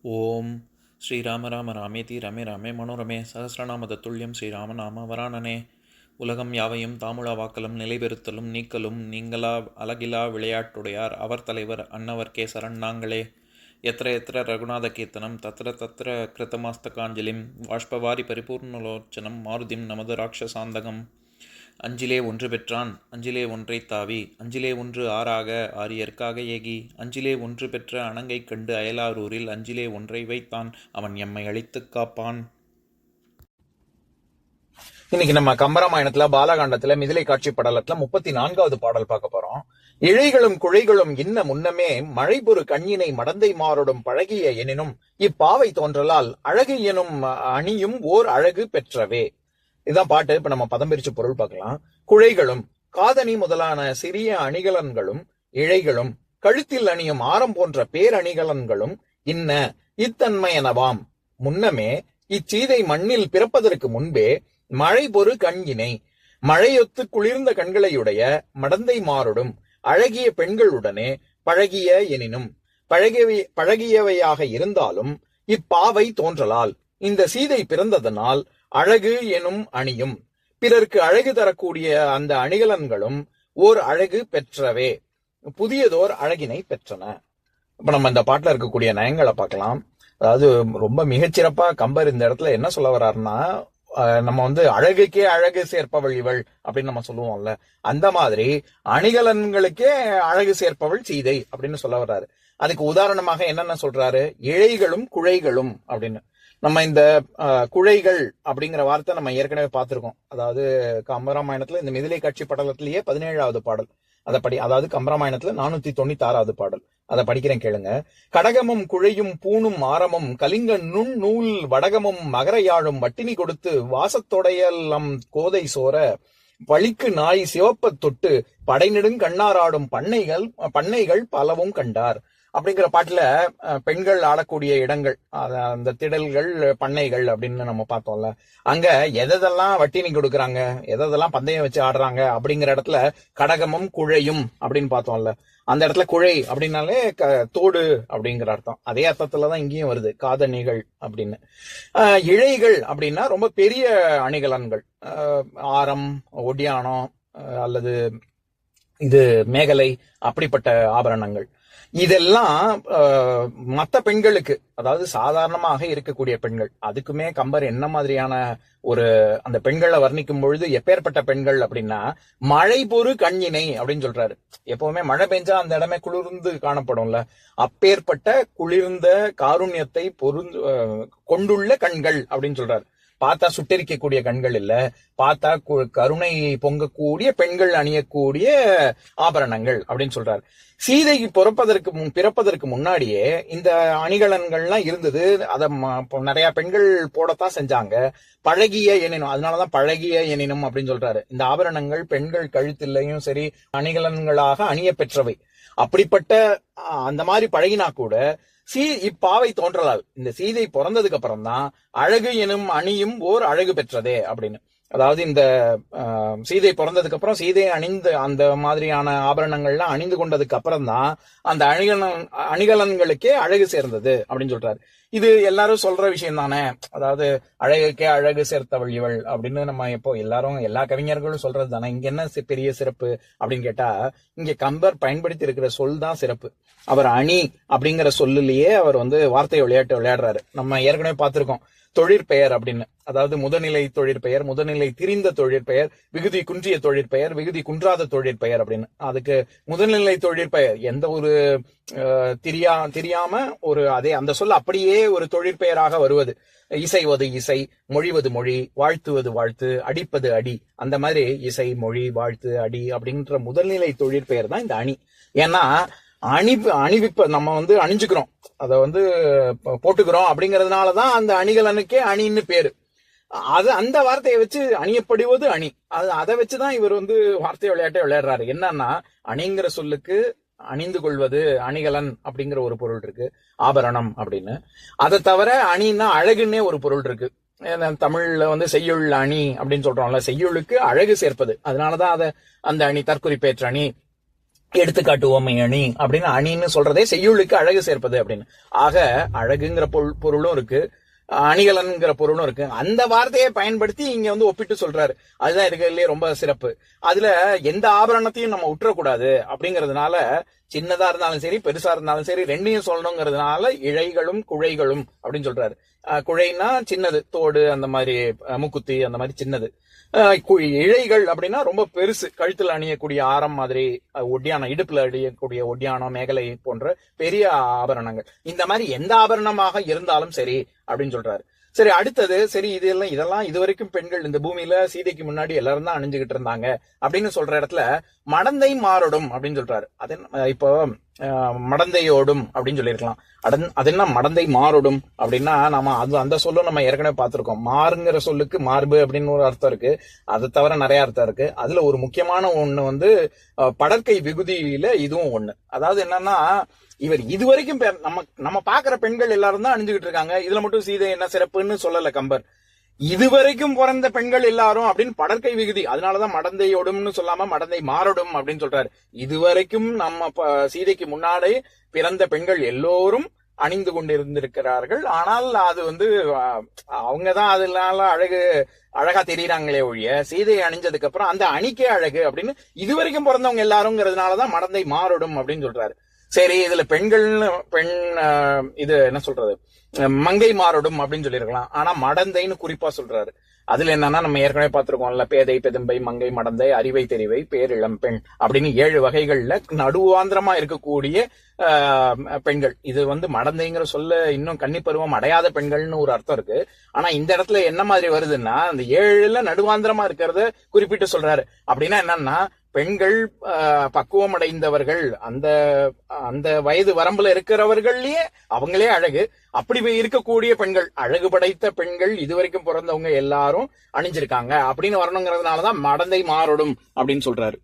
ஓம் ஸ்ரீராம ராம ராமேதி ரமே ராமே மனோரமே சகசிரநாம தத்துல்யம் ஸ்ரீராம நாம வராணனே. உலகம் யாவையும் தாமுழா வாக்கலும் நிலைபெறுத்தலும் நீக்கலும் நீங்களா அழகிலா விளையாட்டுடையார் அவர் தலைவர் அன்னவர் சரண் நாங்களே. எத்திர எத்திர ரகுநாத கீர்த்தனம் தத்திர தத்திர கிருத்தமாஸ்தகாஞ்சலிம் வாஷ்பவாரி பரிபூர்ணலோச்சனம் மாருதிம் நமது ராட்சசாந்தகம். அஞ்சிலே ஒன்று பெற்றான் அஞ்சிலே ஒன்றை தாவி அஞ்சிலே ஒன்று ஆறாக ஆரியர்க்காக ஏகி அஞ்சிலே ஒன்று பெற்ற அணங்கை கண்டு அயலாரூரில் அஞ்சிலே ஒன்றை வைத்தான் அவன் எம்மை அழித்துக் காப்பான். இன்னைக்கு நம்ம கம்பராமாயணத்துல பாலகாண்டத்துல மிதிலை காட்சி படலத்துல 34வது பாடல் பார்க்க போறோம். இழைகளும் குழைகளும் இன்ன முன்னமே மழைபொரு கண்ணினை மடந்தை மாறுடும் பழகிய எனினும் இப்பாவை தோன்றலால் அழகு எனும் அணியும் ஓர் அழகு பெற்றவே. இதுதான் பாட்டு. இப்ப நம்ம பதம் பிரிச்சு பொருள் பார்க்கலாம். குழைகளும் காதணி முதலான சிறிய அணிகலன்களும் இழைகளும் கழுத்தில் அணியும் ஆரம் போன்ற பேரணிகலன்களும் இன்ன இத்தன்மையனவாம் முன்னமே இச்சீதை மண்ணில் பிறப்பதற்கு முன்பே மழை பொறு கண்கினை மழையொத்து குளிர்ந்த கண்களையுடைய மடந்தை மாறுடும் அழகிய பெண்களுடனே பழகிய எனினும் பழகியவையாக இருந்தாலும் இப்பாவை தோன்றலால் இந்த சீதை பிறந்ததனால் அழகு எனும் அணியும் பிறர்க்கு அழகு தரக்கூடிய அந்த அணிகலன்களும் ஓர் அழகு பெற்றவே புதியதோர் அழகினை பெற்றன. இப்ப நம்ம இந்த பாட்டுல இருக்கக்கூடிய நயங்களை பார்க்கலாம். அதாவது ரொம்ப மிகச்சிறப்பா கம்பர் இந்த இடத்துல என்ன சொல்ல வர்றாருன்னா, நம்ம அழகுக்கே அழகு சேர்ப்பவள் இவள் அப்படின்னு நம்ம சொல்லுவோம்ல, அந்த மாதிரி அணிகலன்களுக்கே அழகு சேர்ப்பவள் சீதை அப்படின்னு சொல்ல வர்றாரு. அதுக்கு உதாரணமாக என்னென்ன சொல்றாரு, இழைகளும் குழைகளும் அப்படின்னு. நம்ம இந்த குழைகள் அப்படிங்கிற வார்த்தை நம்ம ஏற்கனவே பார்த்திருக்கோம். அதாவது கம்பராமாயணத்துல இந்த மிதிலை காட்சி படலத்திலேயே 17வது பாடல் அதை அதாவது கம்பராமாயணத்துல 496வது பாடல் அதை படிக்கிறேன் கேளுங்க. கடகமும் குழையும் பூணும் ஆரமும் கலிங்க நுண் நூல் வடகமும் மகரையாழும் வட்டினி கொடுத்து வாசத்தொடையலம் கோதை சோர பழிக்கு நாய் சிவப்பத் தொட்டு படைநெடுங் கண்ணாராடும் பண்ணைகள் பலவும் கண்டார் அப்படிங்கிற பாட்டுல பெண்கள் ஆடக்கூடிய இடங்கள், அந்த திடல்கள் பண்ணைகள் அப்படின்னு நம்ம பார்த்தோம்ல. அங்க எதெல்லாம் வட்டினி கொடுக்குறாங்க, எதெல்லாம் பந்தயம் வச்சு ஆடுறாங்க அப்படிங்கிற இடத்துல கடகமும் குழையும் அப்படின்னு பார்த்தோம்ல. அந்த இடத்துல குழை அப்படின்னாலே தோடு அப்படிங்கிற அர்த்தம். அதே அர்த்தத்துலதான் இங்கேயும் வருது காதணிகள் அப்படின்னு. இழைகள் அப்படின்னா ரொம்ப பெரிய அணிகலன்கள், ஆரம் ஒடியானம் அல்லது இது மேகலை அப்படிப்பட்ட ஆபரணங்கள். இதெல்லாம் மற்ற பெண்களுக்கு, அதாவது சாதாரணமாக இருக்கக்கூடிய பெண்கள், அதுக்குமே கம்பர் என்ன மாதிரியான ஒரு அந்த பெண்களை வர்ணிக்கும் பொழுது எப்பேற்பட்ட பெண்கள் அப்படின்னா மழை பொறு கண்ணினை அப்படின்னு சொல்றாரு. எப்பவுமே மழை பெஞ்சா அந்த இடமே குளிர்ந்து காணப்படும்ல, அப்பேற்பட்ட குளிர்ந்த காருண்யத்தை கொண்டுள்ள கண்கள் அப்படின்னு சொல்றாரு. பார்த்தா சுட்டரிக்கக்கூடிய கண்கள் இல்ல, பார்த்தா கருணை பொங்கக்கூடிய பெண்கள் அணியக்கூடிய ஆபரணங்கள் அப்படின்னு சொல்றாரு. சீதைக்கு பிறப்பதற்கு முன்னாடியே இந்த அணிகலன்கள்லாம் இருந்தது. அத நிறைய பெண்கள் போடத்தான் செஞ்சாங்க. பழகிய எனினும், அதனாலதான் பழகிய எனினும் அப்படின்னு சொல்றாரு. இந்த ஆபரணங்கள் பெண்கள் கழுத்திலையும் சரி அணிகலன்களாக அணிய பெற்றவை. அப்படிப்பட்ட அந்த மாதிரி பழகினா கூட இப்பாவை தோன்றலால் இந்த சீதை பிறந்ததுக்கு அப்புறம் தான் அழகு எனும் அணியும் ஓர் அழகு பெற்றதே அப்படின்னு. அதாவது இந்த சீதை பிறந்ததுக்கு அப்புறம் சீதை அணிந்து அந்த மாதிரியான ஆபரணங்கள்லாம் அணிந்து கொண்டதுக்கு அப்புறம் தான் அந்த அணிகலன்களுக்கே அழகு சேர்ந்தது அப்படின்னு சொல்றாரு. இது எல்லாரும் சொல்ற விஷயம் தானே. அதாவது அழகுக்கே அழகு சேர்த்தவள் இவள் அப்படின்னு நம்ம எல்லா கவிஞர்களும் சொல்றது தானே. இங்க என்ன பெரிய சிறப்பு அப்படின்னு கேட்டா, இங்க கம்பர் பயன்படுத்தி இருக்கிற சொல் தான் சிறப்பு. அவர் அணி அப்படிங்கிற சொல்லிலேயே அவர் வார்த்தை விளையாட்டு விளையாடுறாரு. நம்ம ஏற்கனவே பார்த்திருக்கோம் தொழிற்பெயர் அப்படின்னு. அதாவது முதநிலை தொழிற்பெயர், முதநிலை திரிந்த தொழிற்பெயர், விகுதி குன்றிய தொழிற்பெயர், விகுதி குன்றாத தொழிற்பெயர் அப்படின்னு. அதுக்கு முதல்நிலை தொழிற்பெயர் எந்த ஒரு தெரியாம ஒரு அதே அந்த சொல் அப்படியே ஒரு தொழிற்பெயராக வருவது. இசைவது இசை, மொழிவது மொழி, வாழ்த்துவது வாழ்த்து, அடிப்பது அடி, அந்த மாதிரி இசை மொழி வாழ்த்து அடி அப்படின்ற முதல்நிலை தொழிற்பெயர் தான் இந்த அணி. ஏன்னா அணிவிப்ப நம்ம அணிஞ்சுக்கிறோம், அதை போட்டுக்கிறோம் அப்படிங்கறதுனாலதான் அந்த அணிகலனுக்கே அணின்னு பேரு. அந்த வார்த்தையை வச்சு அணியப்படுவது அணி. அதை வச்சுதான் இவர் வார்த்தை விளையாட்டை விளையாடுறாரு. என்னன்னா அணிங்கிற சொல்லுக்கு அணிந்து கொள்வது, அணிகலன் அப்படிங்கிற ஒரு பொருள் இருக்கு, ஆபரணம் அப்படின்னு. அதை தவிர அணின்னா அழகுன்னே ஒரு பொருள் இருக்கு. தமிழ்ல செய்யுள் அணி அப்படின்னு சொல்றோம்ல, செய்யுளுக்கு அழகு சேர்ப்பது. அதனாலதான் அந்த அணி தற்குறிப்பேற்ற அணி எடுத்துக்காட்டு உவமை அணி அப்படின்னு அணின்னு சொல்றதே செய்யுளுக்கு அழகு சேர்ப்பது அப்படின்னு. ஆக அழகுங்கிற பொருளும் இருக்கு, அணிகலன்கிற பொருளும் இருக்கு. அந்த வார்த்தையை பயன்படுத்தி இங்க வந்து ஒப்பிட்டு சொல்றாரு. அதுதான் இருக்கிறதுலயே ரொம்ப சிறப்பு. அதுல எந்த ஆபரணத்தையும் நம்ம உற்றக்கூடாது அப்படிங்கறதுனால, சின்னதா இருந்தாலும் சரி பெருசா இருந்தாலும் சரி ரெண்டையும் சொல்லணுங்கிறதுனால இழைகளும் குழைகளும் அப்படின்னு சொல்றாரு. குழைனா சின்னது, தோடு அந்த மாதிரி, மூக்குத்தி அந்த மாதிரி சின்னது. இழைகள் அப்படின்னா ரொம்ப பெருசு, கழுத்துல அணியக்கூடிய ஆரம் மாதிரி, ஒட்டியானம், இடுப்புல அணியக்கூடிய ஒட்டியானம், மேகலை போன்ற பெரிய ஆபரணங்கள். இந்த மாதிரி எந்த ஆபரணமாக இருந்தாலும் சரி அப்படின்னு சொல்றாரு. சரி, அடுத்தது, சரி இதெல்லாம் இதுவரைக்கும் பெண்கள் இந்த பூமியில சீதைக்கு முன்னாடி எல்லாரும் தான் அணிஞ்சுகிட்டு இருந்தாங்க அப்படின்னு சொல்ற இடத்துல மடந்தை மாறடும் அப்படின்னு சொல்றாரு. அது இப்போ மடந்தையோடும் அப்படின்னு சொல்லியிருக்கலாம். அது என்ன மடந்தை மாறடும் அப்படின்னா, நம்ம அந்த சொல்லும் நம்ம ஏற்கனவே பார்த்திருக்கோம். மாறுங்கிற சொல்லுக்கு மார்பு அப்படின்னு ஒரு அர்த்தம் இருக்கு. அதை தவிர நிறைய அர்த்தம் இருக்கு. அதுல ஒரு முக்கியமான ஒண்ணு வந்து படற்கை விகுதியில இதுவும் ஒண்ணு. அதாவது என்னன்னா, இவர் இதுவரைக்கும் நம்ம பாக்குற பெண்கள் எல்லாரும் தான் அணிஞ்சுகிட்டு இருக்காங்க, இதுல மட்டும் சீதை என்ன சிறப்புன்னு சொல்லல கம்பர். இதுவரைக்கும் பிறந்த பெண்கள் எல்லாரும் அப்படின்னு படற்கை விகுதி, அதனாலதான் மடந்தையோடும்னு சொல்லாம மடந்தை மாறடும் அப்படின்னு சொல்றாரு. இதுவரைக்கும் நம்ம சீதைக்கு முன்னாடி பிறந்த பெண்கள் எல்லோரும் அணிந்து கொண்டிருந்திருக்கிறார்கள். ஆனால் அது வந்து அவங்கதான் அதனால அழகா தெரியுறாங்களே ஒழிய, சீதையை அணிஞ்சதுக்கு அப்புறம் அந்த அணிக்கே அழகு அப்படின்னு இதுவரைக்கும் பிறந்தவங்க எல்லாருங்கிறதுனாலதான் மடந்தை மாறடும் அப்படின்னு சொல்றாரு. சரி, இதுல பெண் இது என்ன சொல்றது, மங்கை மாறடும் அப்படின்னு சொல்லியிருக்கலாம். ஆனா மடந்தைன்னு குறிப்பா சொல்றாரு. அதுல என்னன்னா, நம்ம ஏற்கனவே பார்த்திருக்கோம்ல, பேதை, பெதும்பை, மங்கை, மடந்தை, அறிவை, தெரிவை, பேரிளம் பெண் அப்படின்னு 7 வகைகள்ல நடுவாந்திரமா இருக்கக்கூடிய பெண்கள். இது வந்து மடந்தைங்கிற சொல்ல இன்னும் கன்னிப்பருவம் அடையாத பெண்கள்னு ஒரு அர்த்தம் இருக்கு. ஆனா இந்த இடத்துல என்ன மாதிரி வருதுன்னா, அந்த 7ல நடுவாந்திரமா இருக்கிறத குறிப்பிட்டு சொல்றாரு. அப்படின்னா என்னன்னா, பெண்கள் பக்குவம் அடைந்தவர்கள், அந்த அந்த வயது வரம்புல இருக்கிறவர்கள்லயே அவங்களே அழகு. அப்படி இருக்கக்கூடிய பெண்கள், அழகு படைத்த பெண்கள் இதுவரைக்கும் பிறந்தவங்க எல்லாரும் அணிஞ்சிருக்காங்க அப்படின்னு வரணுங்கிறதுனாலதான் மடந்தை மாறடும் அப்படின்னு சொல்றாரு.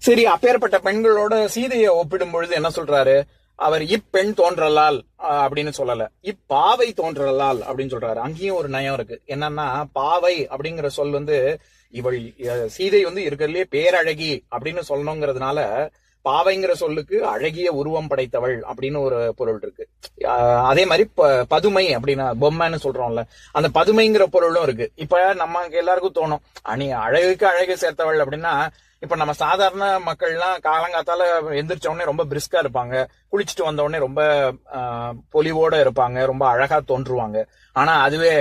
சரி, அப்பேற்பட்ட பெண்களோட சீதையை ஒப்பிடும் பொழுது என்ன சொல்றாரு, அவர் இப்பெண் தோன்றலால் அப்படின்னு சொல்லல, இப்பாவை தோன்றலால் அப்படின்னு சொல்றாரு. அங்கேயும் ஒரு நயம் இருக்கு. என்னன்னா, பாவை அப்படிங்கிற சொல் வந்து இவள் சீதை வந்து இருக்கிறதுலே பேரழகி அப்படின்னு சொல்லணுங்கிறதுனால பாவைங்கிற சொல்லுக்கு அழகிய உருவம் படைத்தவள் அப்படின்னு ஒரு பொருள் இருக்கு. அதே மாதிரி பதுமை அப்படின்னா பொம்மைன்னு சொல்றோம்ல, அந்த பதுமைங்கிற பொருளும் இருக்கு. இப்ப நமக்கு எல்லாருக்கும் தோணும், அழகுக்கு அழகு சேர்த்தவள் அப்படின்னா, இப்ப நம்ம சாதாரண மக்கள்லாம் காலங்காத்தால எந்திரிச்ச உடனே ரொம்ப பிரிஸ்கா இருப்பாங்க, குளிச்சுட்டு வந்த உடனே ரொம்ப பொலிவோட இருப்பாங்க, ரொம்ப அழகா தோன்றுவாங்க. ஆனா அதுவே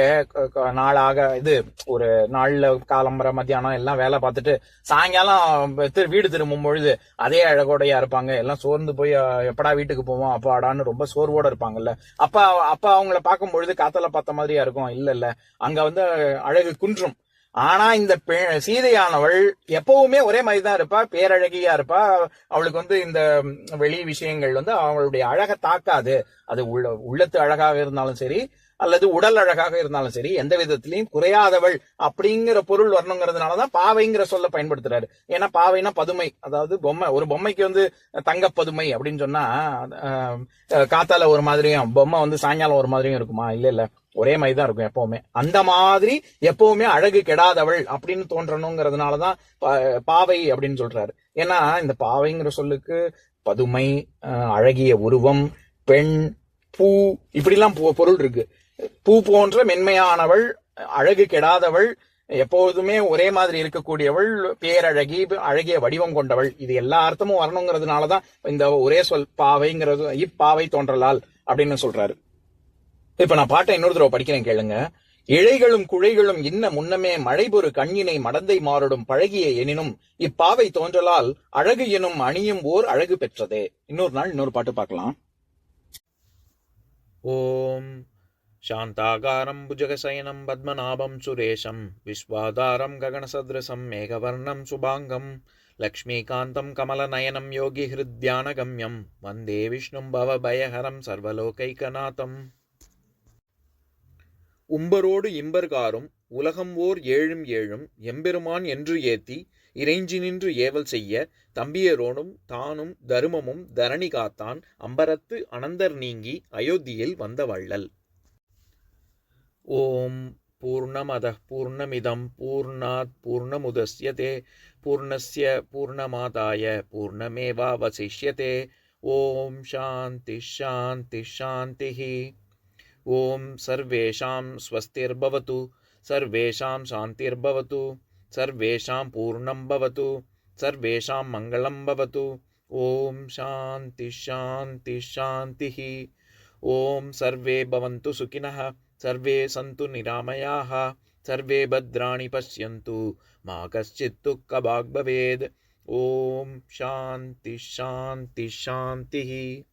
நாளாக இது ஒரு நாள்ல காலம்பர மத்தியானம் எல்லாம் வேலை பார்த்துட்டு சாயங்காலம் வீடு திரும்பும் பொழுது அதே அழகோடையா இருப்பாங்க. எல்லாம் சோர்ந்து போய் எப்படா வீட்டுக்கு போவோம் அப்பாடான்னு ரொம்ப சோர்வோட இருப்பாங்கல்ல. அப்ப அவங்கள பார்க்கும் பொழுது காத்தால பார்த்த மாதிரியா இருக்கும். இல்ல, அங்க வந்து அழகு குன்றும். ஆனா இந்த சீதையானவள் எப்பவுமே ஒரே மாதிரி தான் இருப்பா, பேரழகியா இருப்பா. அவளுக்கு வந்து இந்த வெளி விஷயங்கள் வந்து அவளுடைய அழகை தாக்காது. அது உள்ளத்து அழகாக இருந்தாலும் சரி, அல்லது உடல் அழகாக இருந்தாலும் சரி, எந்த விதத்திலையும் குறையாதவள் அப்படிங்கிற பொருள் வரணுங்கிறதுனாலதான் பாவைங்கிற சொல்ல பயன்படுத்துறாரு. ஏன்னா பாவைனா பதுமை, அதாவது பொம்மை. ஒரு பொம்மைக்கு வந்து தங்க பதுமை அப்படின்னு சொன்னா காத்தால ஒரு மாதிரியும் பொம்மை வந்து சாயங்காலம் ஒரு மாதிரியும் இருக்குமா? இல்ல, ஒரே மாதிரி தான் இருக்கும் எப்பவுமே. அந்த மாதிரி எப்பவுமே அழகு கெடாதவள் அப்படின்னு தோன்றணுங்கிறதுனாலதான் பாவை அப்படின்னு சொல்றாரு. ஏன்னா இந்த பாவைங்கிற சொல்லுக்கு பதுமை, அழகிய உருவம், பெண், பூ இப்படிலாம் பொருள் இருக்கு. பூ போன்ற மென்மையானவள், அழகு கெடாதவள், எப்போதுமே ஒரே மாதிரி இருக்கக்கூடியவள், பேரழகி, அழகிய வடிவம் கொண்டவள், இது எல்லா அர்த்தமும் வரணுங்கிறதுனாலதான் இந்த ஒரே சொல் பாவைங்கிறது இப்பாவை தோன்றலால் அப்படின்னு சொல்றாரு. இப்ப நான் பாட்டை இன்னொரு தடவை படிக்கிறேன் கேளுங்க. இழைகளும் குழைகளும் இன்ன முன்னமே மழைபொரு கண்ணினை மடந்தை மாறடும் பழகிய எனினும் இப்பாவை தோன்றலால் அழகு எனும் அணியும் ஓர் அழகு பெற்றதே. இன்னொரு நாள் இன்னொரு பாட்டு பார்க்கலாம். ஓம் சாந்தாகாரம் புஜகசயனம் பத்மநாபம் சுரேஷம் விஸ்வாதாரம் ககனசத்ரசம் மேகவர்ணம் சுபாங்கம் லக்ஷ்மீகாந்தம் கமலநயனம் யோகி ஹிருத்யானகம்யம் வந்தே விஷ்ணும் பவபயஹரம் சர்வலோகைகநாதம். உம்பரோடு இம்பர்காரும் உலகம் ஓர் ஏழும் ஏழும் எம்பெருமான் என்று ஏத்தி இறைஞ்சி நின்று ஏவல் செய்ய தம்பியரோடும் தானும் தருமமும் தரணி காத்தான் அம்பரத்து அனந்தர் நீங்கி அயோத்தியில் வந்த வள்ளல். ஓம் पूर्णमदः पूर्णमिदं पूर्णात् पूर्णमुदच्यते पूर्णस्य पूर्णमादाय पूर्णमेवावशिष्यते। ॐ शान्तिः शान्तिः शान्तिः। ॐ सर्वेषां स्वस्तिर्भवतु, सर्वेषां शान्तिर्भवतु, सर्वेषां पूर्णं भवतु, सर्वेषां मङ्गलं भवतु। ॐ शान्तिः शान्तिः शान्तिः। ॐ सर्वे भवन्तु सुखिनः, सर्वे सन्तु निरामयाः, सर्वे भद्राणि पश्यन्तु, मा कश्चित् दुःखभाग् भवेत्। ॐ शान्तिः शान्तिः शान्तिः।